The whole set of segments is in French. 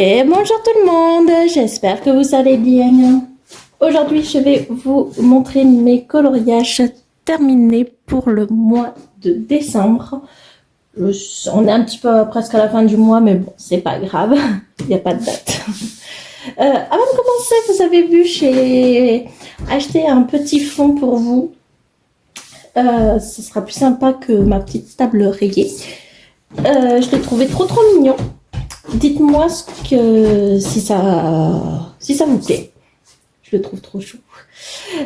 Et bonjour tout le monde, j'espère que vous allez bien. Aujourd'hui, je vais vous montrer mes coloriages terminés pour le mois de décembre. On est un petit peu presque à la fin du mois, mais bon, c'est pas grave, il n'y a pas de date. Avant de commencer, vous avez vu, j'ai acheté un petit fond pour vous. Ce sera plus sympa que ma petite table rayée. Je l'ai trouvé trop mignon. Dites-moi si ça vous plaît. Je le trouve trop chou.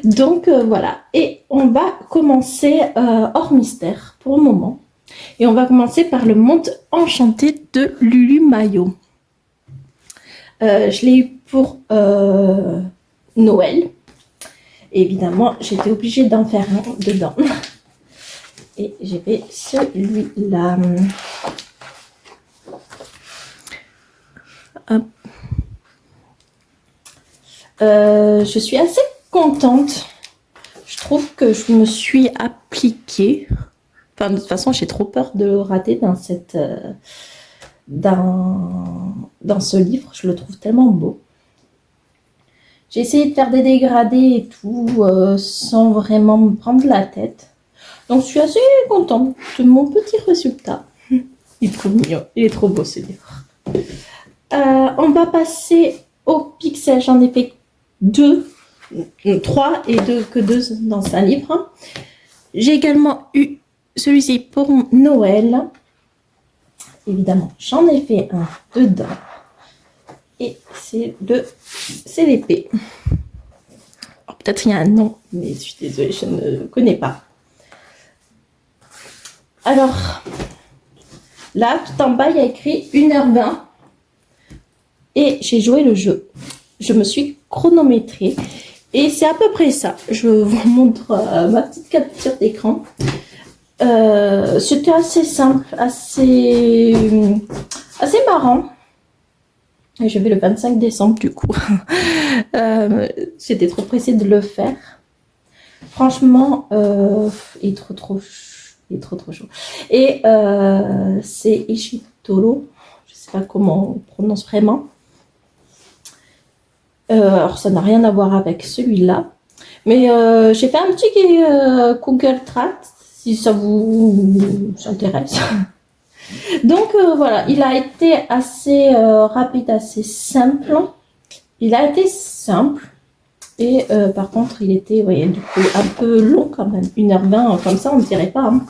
Donc voilà. Et on va commencer hors mystère pour le moment. Et on va commencer par le monde enchanté de Lulu Maillot. Je l'ai eu pour Noël. Et évidemment, j'étais obligée d'en faire un dedans. Et j'ai fait celui-là. Je suis assez contente. Je trouve que je me suis appliquée. Enfin, de toute façon, j'ai trop peur de le rater dans ce livre. Je le trouve tellement beau. J'ai essayé de faire des dégradés et tout sans vraiment me prendre la tête. Donc, je suis assez contente de mon petit résultat. Il est trop mignon. Il est trop beau, ce livre. On va passer au pixel. J'en ai fait 3 et que 2 dans un livre. J'ai également eu celui-ci pour Noël. Évidemment, j'en ai fait un dedans. Et c'est l'épée. Peut-être il y a un nom, mais je suis désolée, je ne connais pas. Alors, là, tout en bas, il y a écrit 1h20. Et j'ai joué le jeu. Je me suis chronométrée. Et c'est à peu près ça. Je vous montre ma petite capture d'écran. C'était assez simple, assez marrant. Et je vais le 25 décembre du coup. J'étais trop pressée de le faire. Franchement, il est trop chaud. Et c'est Ishitoro. Je ne sais pas comment on prononce vraiment. Alors, ça n'a rien à voir avec celui-là. Mais j'ai fait un petit Google Trad, si ça vous intéresse. Donc, voilà, il a été assez rapide, assez simple. Il a été simple. Et par contre, il était du coup, un peu long quand même. 1h20, comme ça, on ne dirait pas. Hein.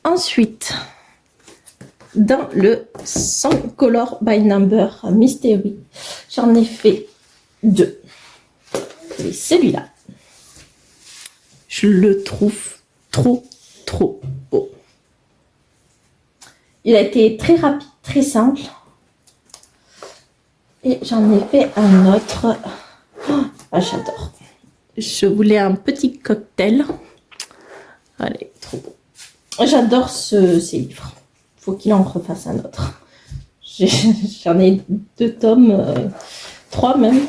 Ensuite... Dans le Song Color by Number Mystery, j'en ai fait 2. Et celui-là, je le trouve trop beau. Il a été très rapide, très simple. Et j'en ai fait un autre. Ah, j'adore. Je voulais un petit cocktail. Allez, trop beau. J'adore ces livres. Faut qu'il en refasse un autre. J'en ai 2 tomes, 3 même,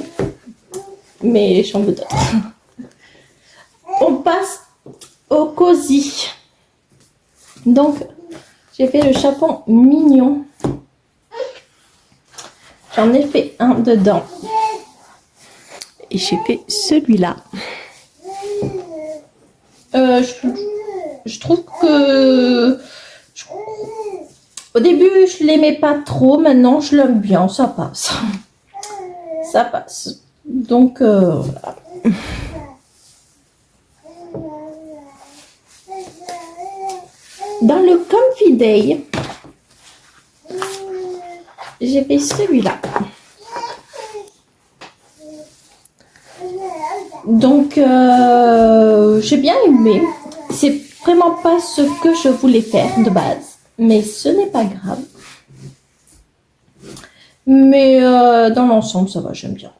mais j'en veux d'autres. On passe au cosy. Donc, j'ai fait le chapeau mignon. J'en ai fait un dedans. Et j'ai fait celui-là. Je trouve que... Au début, je l'aimais pas trop. Maintenant, je l'aime bien. Ça passe. Ça passe. Donc, voilà. Dans le Comfy Day, j'ai fait celui-là. Donc, j'ai bien aimé. C'est vraiment pas ce que je voulais faire de base. Mais ce n'est pas grave. Mais dans l'ensemble, ça va, j'aime bien.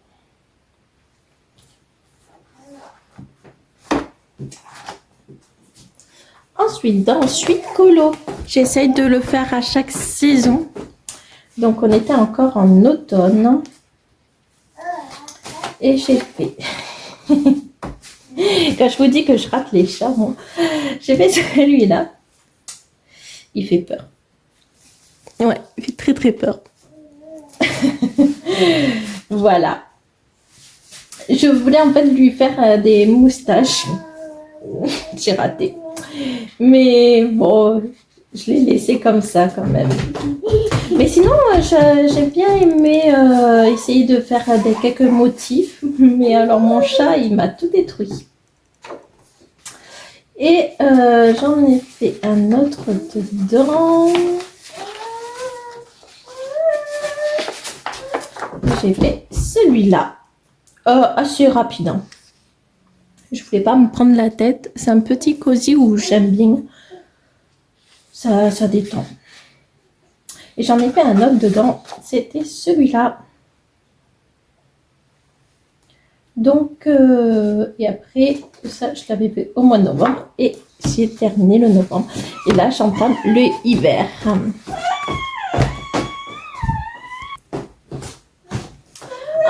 Ensuite, dans Suite Colo, j'essaye de le faire à chaque saison. Donc, on était encore en automne. Et j'ai fait... Quand je vous dis que je rate les chats, bon, j'ai fait celui-là. Il fait peur. Ouais, il fait très très peur. Voilà. Je voulais en fait lui faire des moustaches. J'ai raté. Mais bon, je l'ai laissé comme ça quand même. Mais sinon, j'ai bien aimé essayer de faire quelques motifs. Mais alors mon chat, il m'a tout détruit. Et j'en ai fait un autre dedans. J'ai fait celui-là. Assez rapide. Hein. Je voulais pas me prendre la tête. C'est un petit cosy où j'aime bien. Ça détend. Et j'en ai fait un autre dedans. C'était celui-là. Donc, et après, ça, je l'avais fait au mois de novembre. Et j'ai terminé le novembre. Et là, j'entame le hiver.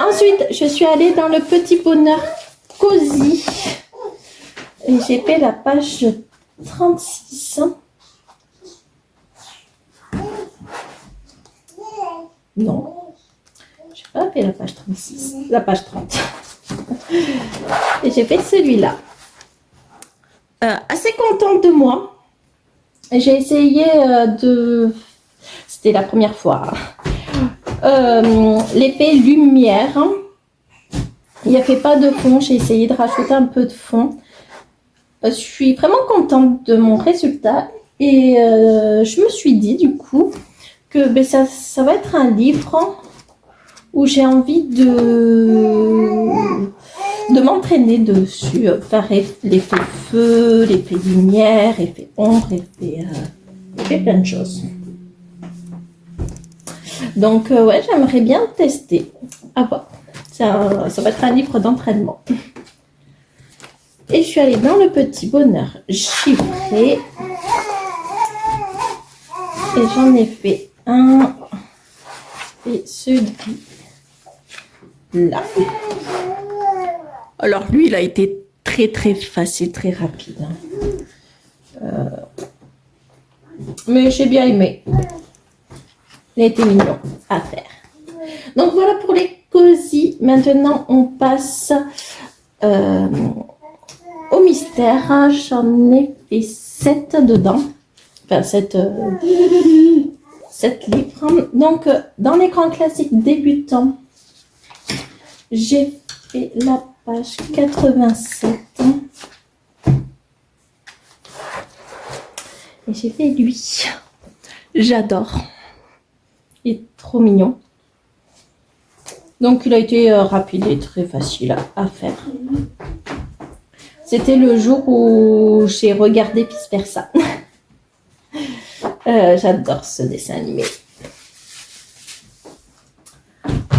Ensuite, je suis allée dans le petit bonheur cosy. Et j'ai fait la page 36. Non, je n'ai pas fait la page 36, la page 30. Et j'ai fait celui-là. Assez contente de moi. J'ai essayé de... C'était la première fois. L'effet lumière. Il n'y avait pas de fond. J'ai essayé de rajouter un peu de fond. Je suis vraiment contente de mon résultat. Et je me suis dit du coup que ben, ça va être un livre où j'ai envie de m'entraîner dessus, faire l'effet feu, l'effet lumière, l'effet ombre, l'effet plein de choses. Donc ouais, j'aimerais bien tester. À voir. Ça va être un livre d'entraînement. Et je suis allée dans le petit bonheur chiffré. Et j'en ai fait un. Et celui-là. Alors lui, il a été très très facile, très rapide. Mais j'ai bien aimé. Il a été mignon à faire. Donc voilà pour les cosy. Maintenant, on passe au mystère. J'en ai fait 7 dedans. Enfin, 7 livres. Donc, dans l'écran classique débutant, j'ai fait la page 87. Et j'ai fait lui. J'adore. Il est trop mignon. Donc, il a été rapide et très facile à faire. C'était le jour où j'ai regardé Vice Versa. J'adore ce dessin animé.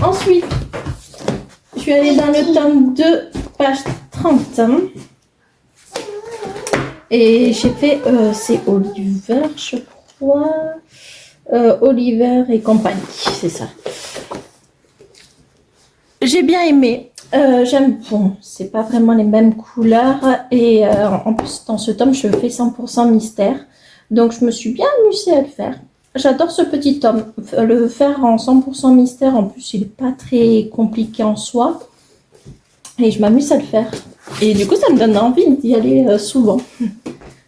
Ensuite, je suis allée dans le tome 2, page 30. Et j'ai fait, c'est Oliver, je crois. Oliver et compagnie, c'est ça. J'ai bien aimé. J'aime, bon, c'est pas vraiment les mêmes couleurs. Et en plus, dans ce tome, je fais 100% mystère. Donc, je me suis bien amusée à le faire. J'adore ce petit tome. Le faire en 100% mystère, en plus, il n'est pas très compliqué en soi. Et je m'amuse à le faire. Et du coup, ça me donne envie d'y aller souvent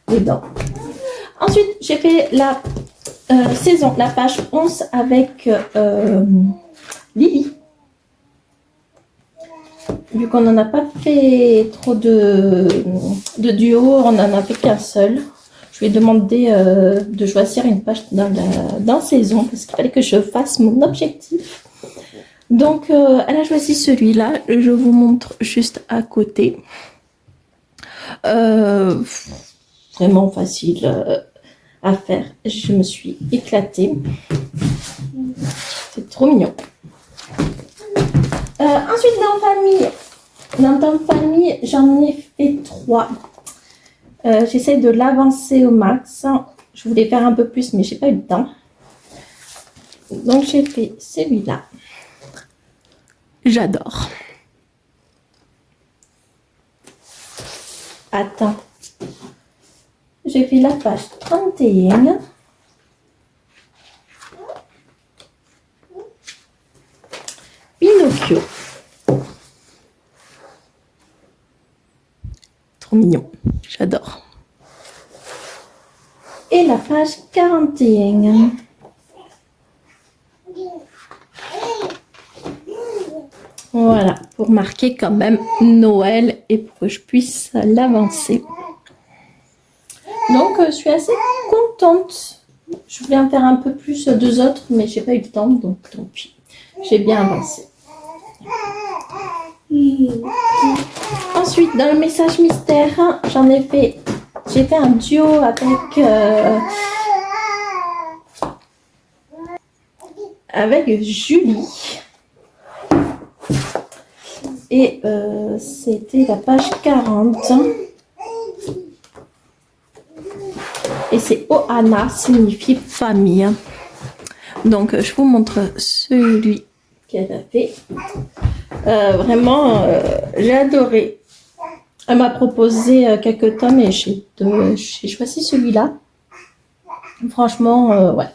dedans. Ensuite, j'ai fait la saison, la page 11 avec Lily. Vu qu'on n'en a pas fait trop de duo, on n'en a fait qu'un seul. Je lui ai demandé de choisir une page dans saison parce qu'il fallait que je fasse mon objectif. Donc, elle a choisi celui-là. Je vous montre juste à côté. Vraiment facile à faire. Je me suis éclatée. C'est trop mignon. Ensuite, dans famille, j'en ai fait 3. J'essaie de l'avancer au max. Je voulais faire un peu plus, mais j'ai pas eu le temps. Donc, j'ai fait celui-là. J'adore. Attends. J'ai fait la page 31. trop mignon. J'adore. Et la page 41. Voilà, pour marquer quand même Noël et pour que je puisse l'avancer. Donc, je suis assez contente. Je voulais en faire un peu plus 2 autres, mais j'ai pas eu le temps, donc tant pis. J'ai bien avancé. Ensuite, dans le message mystère, j'ai fait un duo avec Julie. Et c'était la page 40. Et c'est Ohana, signifie famille. Donc, je vous montre celui qu'elle a fait. Vraiment, j'ai adoré. Elle m'a proposé quelques tomes et j'ai choisi celui-là. Franchement, ouais,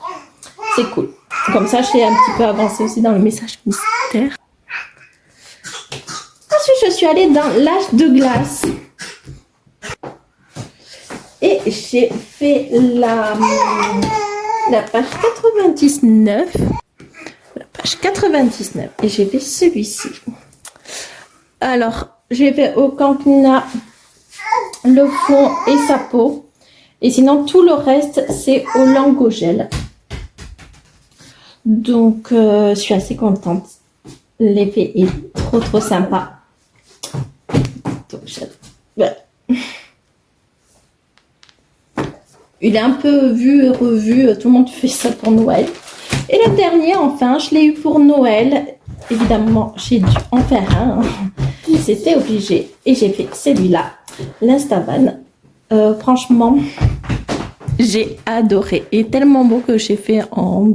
c'est cool. Comme ça, j'ai un petit peu avancé aussi dans le message mystère. Ensuite, je suis allée dans l'âge de glace. Et j'ai fait la page 99. La page 99. Et j'ai fait celui-ci. Alors, j'ai fait au campina le fond et sa peau. Et sinon, tout le reste, c'est au langogel. Donc, je suis assez contente. L'effet est trop sympa. Donc, voilà. Il est un peu vu et revu. Tout le monde fait ça pour Noël. Et le dernier, enfin, je l'ai eu pour Noël. Évidemment, j'ai dû en faire un. C'était obligé. Et j'ai fait celui-là, l'Instaban. Franchement, j'ai adoré. Il est tellement beau que j'ai fait en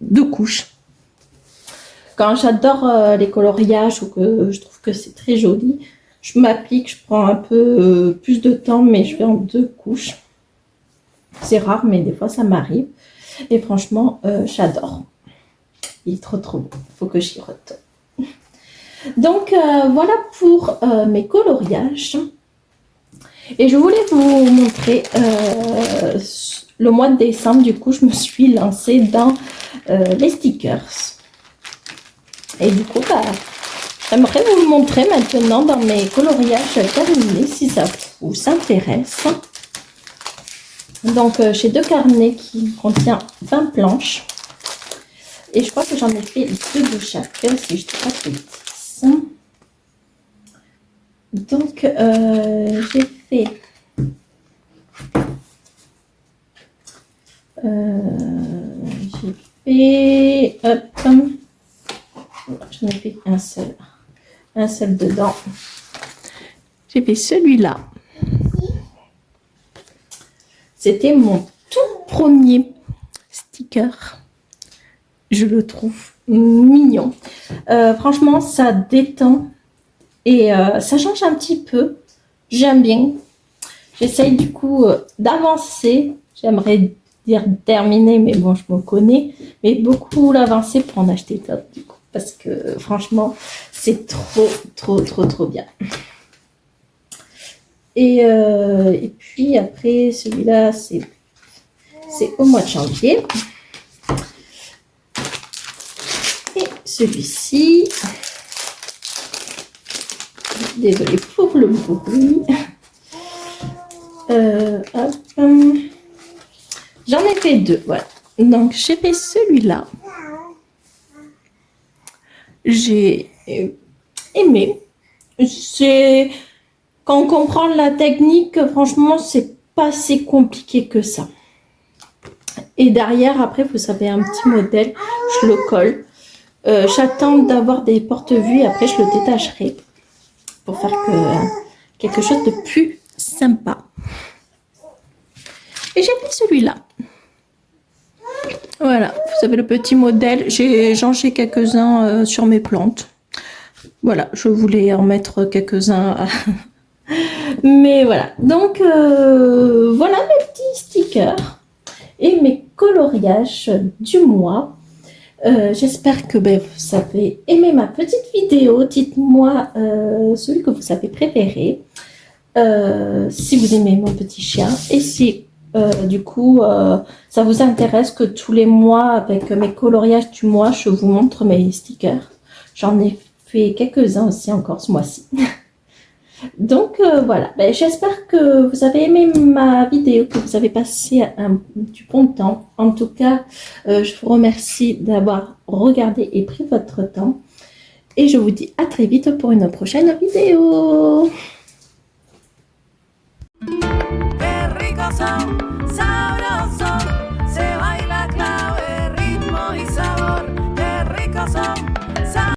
2 couches. Quand j'adore les coloriages ou que je trouve que c'est très joli, je m'applique, je prends un peu plus de temps, mais je fais en 2 couches. C'est rare, mais des fois ça m'arrive. Et franchement, j'adore. Il est trop beau. Il faut que j'y retourne. Donc, voilà pour mes coloriages. Et je voulais vous montrer le mois de décembre. Du coup, je me suis lancée dans les stickers. Et du coup, j'aimerais vous le montrer maintenant dans mes coloriages terminés, si ça vous intéresse. Donc, j'ai 2 carnets qui contiennent 20 planches. Et je crois que j'en ai fait 2 de chaque, si je ne dis pas de bêtises. Donc, j'ai fait... hop, j'en ai fait un seul dedans. J'ai fait celui-là. C'était mon tout premier sticker. Je le trouve mignon. Franchement, ça détend et ça change un petit peu. J'aime bien. J'essaye du coup d'avancer. J'aimerais dire terminer, mais bon, je me connais. Mais beaucoup l'avancer pour en acheter d'autres du coup. Parce que franchement, c'est trop bien. Et puis après, celui-là, c'est au mois de janvier. Et celui-ci, désolée pour le bruit. J'en ai fait 2, voilà. Donc, j'ai fait celui-là. J'ai aimé. Quand on comprend la technique, franchement, c'est pas si compliqué que ça. Et derrière, après, vous savez, un petit modèle, je le colle. J'attends d'avoir des porte-vues et après, je le détacherai pour faire quelque chose de plus sympa. Et j'ai fait celui-là. Voilà, vous avez le petit modèle. J'en ai quelques-uns sur mes plantes. Voilà, je voulais en mettre quelques-uns. Mais voilà, donc voilà mes petits stickers et mes coloriages du mois. J'espère que vous avez aimé ma petite vidéo. Dites-moi celui que vous avez préféré. si vous aimez mon petit chien et si du coup ça vous intéresse que tous les mois avec mes coloriages du mois je vous montre mes stickers. J'en ai fait quelques-uns aussi encore ce mois-ci. Donc voilà, ben, j'espère que vous avez aimé ma vidéo, que vous avez passé du bon temps. En tout cas, je vous remercie d'avoir regardé et pris votre temps. Et je vous dis à très vite pour une prochaine vidéo. Qué ricos son,